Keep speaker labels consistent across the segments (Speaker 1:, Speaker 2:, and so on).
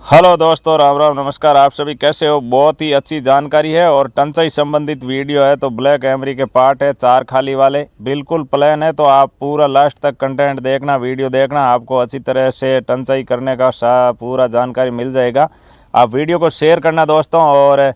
Speaker 1: Hello दोस्तों, राम राम, नमस्कार। आप सभी कैसे हो? बहुत ही अच्छी जानकारी है और टंचाई संबंधित वीडियो है। तो ब्लैक एमरी के पार्ट है 4 खाली वाले, बिल्कुल प्लान है। तो आप पूरा लास्ट तक कंटेंट देखना, वीडियो देखना, आपको अच्छी तरह से टंचाई करने का पूरा जानकारी मिल जाएगा। आप वीडियो को शेयर करना दोस्तों। और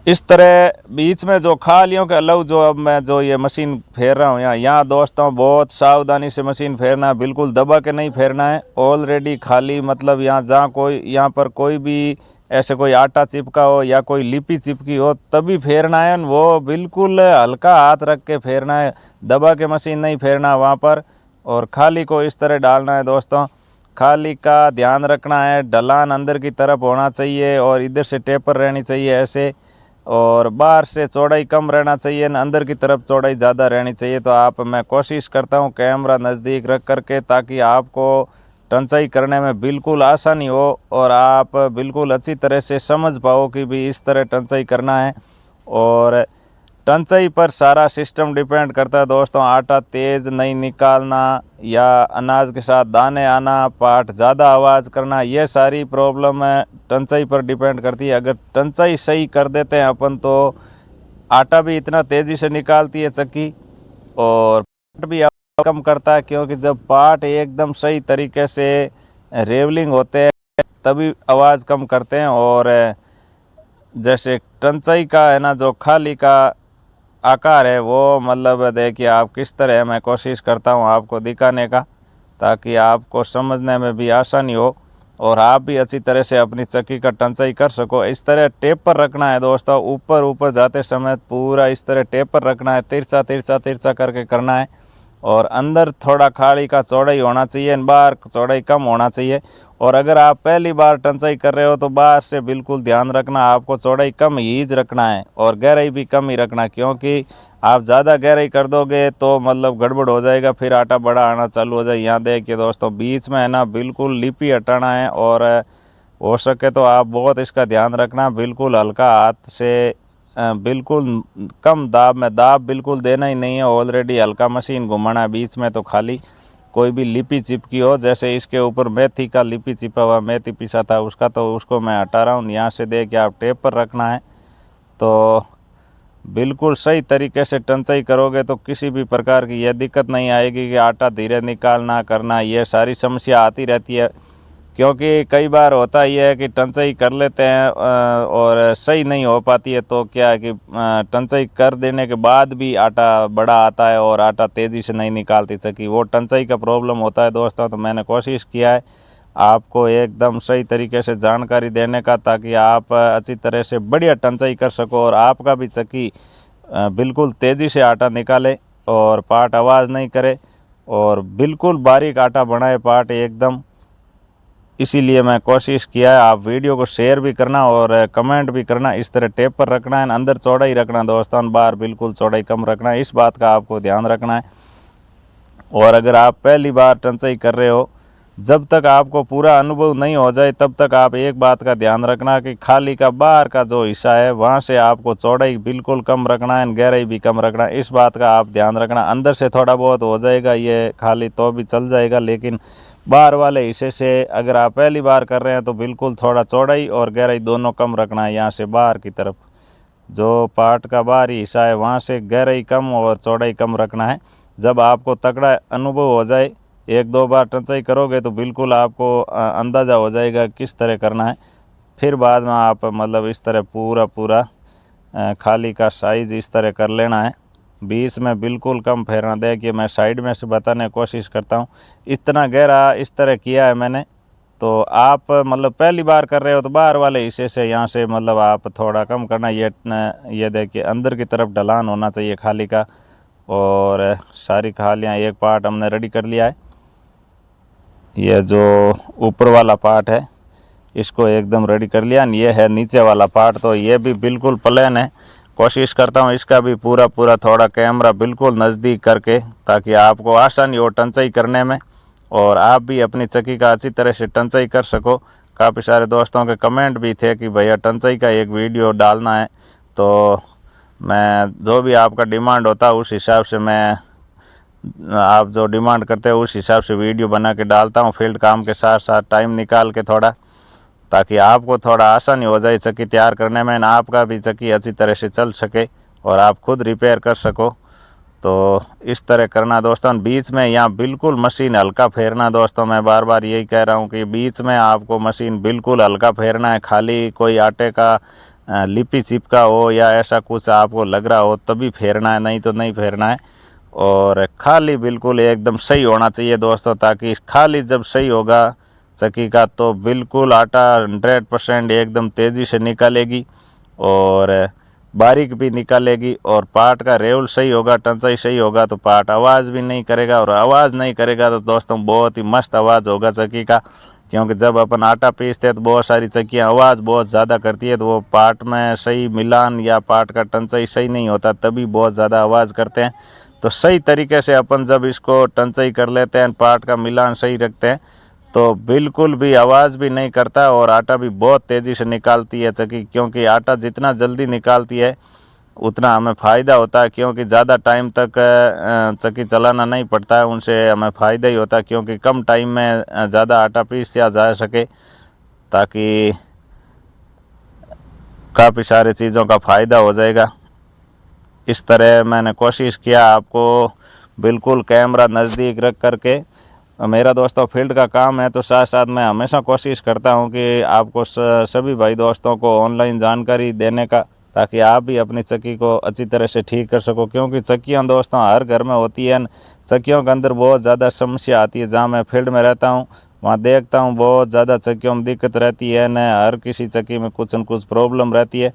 Speaker 1: इस तरह बीच में जो खालियों के अलावा जो अब मैं जो ये मशीन फेर रहा हूँ यहाँ दोस्तों, बहुत सावधानी से मशीन फेरना है, बिल्कुल दबा के नहीं फेरना है। ऑलरेडी खाली मतलब यहाँ पर कोई भी ऐसे कोई आटा चिपका हो या कोई लिपि चिपकी हो तभी फेरना है। वो बिल्कुल हल्का हाथ रख के फेरना है, दबा के मशीन नहीं फेरना वहाँ पर। और खाली को इस तरह डालना है दोस्तों। खाली का ध्यान रखना है, ढलान अंदर की तरफ होना चाहिए और इधर से टेपर रहनी चाहिए ऐसे। और बाहर से चौड़ाई कम रहना चाहिए न अंदर की तरफ चौड़ाई ज़्यादा रहनी चाहिए। तो मैं कोशिश करता हूँ कैमरा नज़दीक रख करके, ताकि आपको टंचाई करने में बिल्कुल आसानी हो और आप बिल्कुल अच्छी तरह से समझ पाओ कि भी इस तरह टंचाई करना है। और टंचाई पर सारा सिस्टम डिपेंड करता है दोस्तों। आटा तेज़ नहीं निकालना या अनाज के साथ दाने आना, पाट ज़्यादा आवाज़ करना, ये सारी प्रॉब्लम है टंचाई पर डिपेंड करती है। अगर टंचाई सही कर देते हैं अपन तो आटा भी इतना तेज़ी से निकालती है चक्की, और पाट भी आवाज़ कम करता है। क्योंकि जब पाट एकदम सही तरीके से रेवलिंग होते हैं तभी आवाज़ कम करते हैं। और जैसे टंचाई का है ना, जो खाली का आकार है वो मतलब देखिए आप किस तरह है। मैं कोशिश करता हूँ आपको दिखाने का, ताकि आपको समझने में भी आसानी हो और आप भी अच्छी तरह से अपनी चक्की का टंचाई कर सको। इस तरह टेपर रखना है दोस्तों, ऊपर ऊपर जाते समय पूरा इस तरह टेपर रखना है, तिरछा तिरछा तिरछा करके करना है। और अंदर थोड़ा खाली का चौड़ाई होना चाहिए, बाहर चौड़ाई कम होना चाहिए। और अगर आप पहली बार टंचाई कर रहे हो तो बाहर से बिल्कुल ध्यान रखना, आपको चौड़ाई कम ही रखना है और गहराई भी कम ही रखना। क्योंकि आप ज़्यादा गहराई कर दोगे तो मतलब गड़बड़ हो जाएगा, फिर आटा बड़ा आना चालू हो जाए। यहाँ देखिए दोस्तों, बीच में है ना बिल्कुल लिपि हटाना है। और हो सके तो आप बहुत इसका ध्यान रखना, बिल्कुल हल्का हाथ से बिल्कुल कम दाब में, दाब बिल्कुल देना ही नहीं है। ऑलरेडी हल्का मशीन घुमाना है बीच में। तो खाली कोई भी लिपि चिपकी हो, जैसे इसके ऊपर मेथी का लिपि चिपा हुआ, मेथी पिसा था उसका, तो उसको मैं हटा रहा हूँ। यहाँ से देखिए आप टेप पर रखना है। तो बिल्कुल सही तरीके से टंचाई करोगे तो किसी भी प्रकार की यह दिक्कत नहीं आएगी कि आटा धीरे निकालना करना, ये सारी समस्या आती रहती है। क्योंकि कई बार होता ही है कि टंचाई कर लेते हैं और सही नहीं हो पाती है। तो क्या है कि टंचाई कर देने के बाद भी आटा बड़ा आता है और आटा तेज़ी से नहीं निकालती चक्की, वो टंचाई का प्रॉब्लम होता है दोस्तों। तो मैंने कोशिश किया है आपको एकदम सही तरीके से जानकारी देने का, ताकि आप अच्छी तरह से बढ़िया टंचाई कर सको और आपका भी चक्की बिल्कुल तेज़ी से आटा निकाले और पाट आवाज़ नहीं करे और बिल्कुल बारीक आटा बनाए पाट एकदम। इसीलिए मैं कोशिश किया है। आप वीडियो को शेयर भी करना और कमेंट भी करना। इस तरह टेप पर रखना है, अंदर चौड़ाई रखना दोस्तों, बाहर बिल्कुल चौड़ाई कम रखना है, इस बात का आपको ध्यान रखना है। और अगर आप पहली बार टंचाई कर रहे हो, जब तक आपको पूरा अनुभव नहीं हो जाए तब तक आप एक बात का ध्यान रखना कि खाली का बाहर का जो हिस्सा है वहाँ से आपको चौड़ाई बिल्कुल कम रखना है, गहराई भी कम रखना है, इस बात का आप ध्यान रखना। अंदर से थोड़ा बहुत हो जाएगा ये खाली तो भी चल जाएगा, लेकिन बाहर वाले हिस्से से अगर आप पहली बार कर रहे हैं तो बिल्कुल थोड़ा चौड़ाई और गहराई दोनों कम रखना है। यहाँ से बाहर की तरफ जो पार्ट का बाहरी हिस्सा है वहाँ से गहराई कम और चौड़ाई कम रखना है। जब आपको तगड़ा अनुभव हो जाए, 1-2 बार टंचाई करोगे तो बिल्कुल आपको अंदाज़ा हो जाएगा किस तरह करना है। फिर बाद में आप मतलब इस तरह पूरा खाली का साइज़ इस तरह कर लेना है, बीच में बिल्कुल कम फेरना। देखिए मैं साइड में से बताने की कोशिश करता हूँ, इतना गहरा इस तरह किया है मैंने। तो आप मतलब पहली बार कर रहे हो तो बाहर वाले हिस्से से यहाँ से मतलब आप थोड़ा कम करना। ये देखिए अंदर की तरफ ढलान होना चाहिए खाली का। और सारी खालियाँ एक पार्ट हमने रेडी कर लिया है। ये जो ऊपर वाला पार्ट है इसको एकदम रेडी कर लिया। ये है नीचे वाला पार्ट, तो ये भी बिल्कुल प्लेन है। कोशिश करता हूँ इसका भी पूरा थोड़ा कैमरा बिल्कुल नज़दीक करके, ताकि आपको आसानी हो टंचाई करने में और आप भी अपनी चक्की का अच्छी तरह से टंचाई कर सको। काफ़ी सारे दोस्तों के कमेंट भी थे कि भैया टंचाई का एक वीडियो डालना है, तो मैं जो भी आपका डिमांड होता है उस हिसाब से मैं आप जो डिमांड करते हो उस हिसाब से वीडियो बना के डालता हूँ। फील्ड काम के साथ साथ टाइम निकाल के थोड़ा ताकि आपको थोड़ा आसानी हो जाए चक्की तैयार करने में, आपका भी चक्की अच्छी तरह से चल सके और आप खुद रिपेयर कर सको। तो इस तरह करना दोस्तों। बीच में यहाँ बिल्कुल मशीन हल्का फेरना दोस्तों, मैं बार बार यही कह रहा हूँ कि बीच में आपको मशीन बिल्कुल हल्का फेरना है। खाली कोई आटे का लिपि चिपका हो या ऐसा कुछ आपको लग रहा हो तभी फेरना है, नहीं तो नहीं फेरना है। और खाली बिल्कुल एकदम सही होना चाहिए दोस्तों, ताकि खाली जब सही होगा चक्की का तो बिल्कुल आटा 100% एकदम तेज़ी से निकालेगी और बारीक भी निकालेगी। और पार्ट का रेवल सही होगा, टंचाई सही होगा तो पार्ट आवाज़ भी नहीं करेगा, और आवाज़ नहीं करेगा तो दोस्तों बहुत ही मस्त आवाज़ होगा चक्की का। क्योंकि जब अपन आटा पीसते हैं तो बहुत सारी चक्कियाँ आवाज़ बहुत ज़्यादा करती है, तो वो पार्ट में सही मिलान या पार्ट का टंचाई सही नहीं होता तभी बहुत ज़्यादा आवाज़ करते हैं। तो सही तरीके से अपन जब इसको टंचाई कर लेते हैं, पार्ट का मिलान सही रखते हैं, तो बिल्कुल भी आवाज़ भी नहीं करता और आटा भी बहुत तेज़ी से निकालती है चक्की। क्योंकि आटा जितना जल्दी निकालती है उतना हमें फ़ायदा होता है, क्योंकि ज़्यादा टाइम तक चक्की चलाना नहीं पड़ता है, उनसे हमें फ़ायदा ही होता है। क्योंकि कम टाइम में ज़्यादा आटा पीसा जा सके, ताकि काफ़ी सारी चीज़ों का फ़ायदा हो जाएगा। इस तरह मैंने कोशिश किया आपको बिल्कुल कैमरा नज़दीक रख करके। मेरा दोस्तों फील्ड का काम है, तो साथ साथ मैं हमेशा कोशिश करता हूं कि आपको सभी भाई दोस्तों को ऑनलाइन जानकारी देने का, ताकि आप भी अपनी चक्की को अच्छी तरह से ठीक कर सको। क्योंकि चक्कियां दोस्तों हर घर में होती हैं, चक्कियों के अंदर बहुत ज़्यादा समस्या आती है। जहां मैं फील्ड में रहता हूं वहां देखता हूं बहुत ज़्यादा चक्कियों में दिक्कत रहती है न, हर किसी चक्की में कुछ न कुछ प्रॉब्लम रहती है।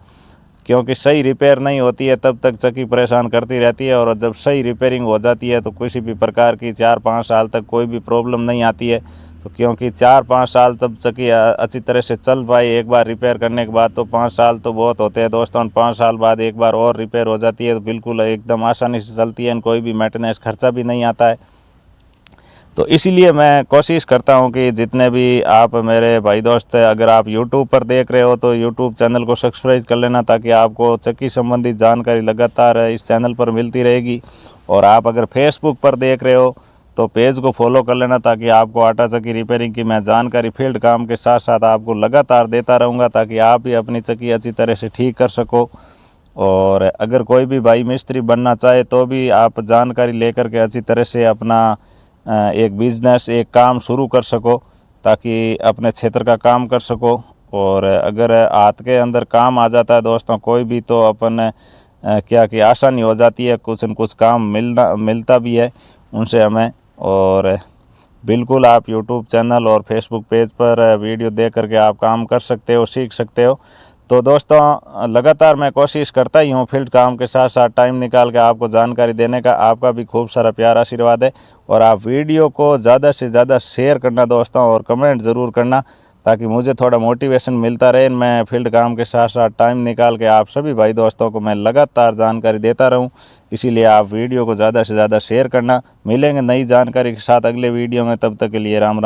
Speaker 1: क्योंकि सही रिपेयर नहीं होती है तब तक चक्की परेशान करती रहती है, और जब सही रिपेयरिंग हो जाती है तो किसी भी प्रकार की 4-5 साल तक कोई भी प्रॉब्लम नहीं आती है। तो क्योंकि 4-5 साल तब चक्की अच्छी तरह से चल पाए एक बार रिपेयर करने के बाद, तो 5 साल तो बहुत होते हैं दोस्तों। 5 साल बाद एक बार और रिपेयर हो जाती है तो बिल्कुल एकदम आसानी से चलती है, कोई भी मेंटेनेंस खर्चा भी नहीं आता है। तो इसीलिए मैं कोशिश करता हूं कि जितने भी आप मेरे भाई दोस्त हैं, अगर आप YouTube पर देख रहे हो तो YouTube चैनल को सब्सक्राइब कर लेना, ताकि आपको चक्की संबंधित जानकारी लगातार इस चैनल पर मिलती रहेगी। और आप अगर Facebook पर देख रहे हो तो पेज को फॉलो कर लेना, ताकि आपको आटा चक्की रिपेयरिंग की मैं जानकारी फील्ड काम के साथ साथ आपको लगातार देता रहूँगा, ताकि आप भी अपनी चक्की अच्छी तरह से ठीक कर सको। और अगर कोई भी भाई मिस्त्री बनना चाहे तो भी आप जानकारी लेकर के अच्छी तरह से अपना एक बिज़नेस, एक काम शुरू कर सको, ताकि अपने क्षेत्र का काम कर सको। और अगर हाथ के अंदर काम आ जाता है दोस्तों कोई भी, तो अपन क्या कि आसानी हो जाती है, कुछ न कुछ काम मिलता भी है उनसे हमें। और बिल्कुल आप YouTube चैनल और Facebook पेज पर वीडियो देख करके आप काम कर सकते हो, सीख सकते हो। तो दोस्तों लगातार मैं कोशिश करता ही हूँ फील्ड काम के साथ साथ टाइम निकाल के आपको जानकारी देने का। आपका भी खूब सारा प्यार आशीर्वाद है, और आप वीडियो को ज़्यादा से ज़्यादा शेयर करना दोस्तों, और कमेंट ज़रूर करना, ताकि मुझे थोड़ा मोटिवेशन मिलता रहे। मैं फील्ड काम के साथ साथ टाइम निकाल के आप सभी भाई दोस्तों को मैं लगातार जानकारी देता रहूं। इसीलिए आप वीडियो को ज़्यादा से ज़्यादा शेयर करना। मिलेंगे नई जानकारी के साथ अगले वीडियो में, तब तक के लिए राम राम।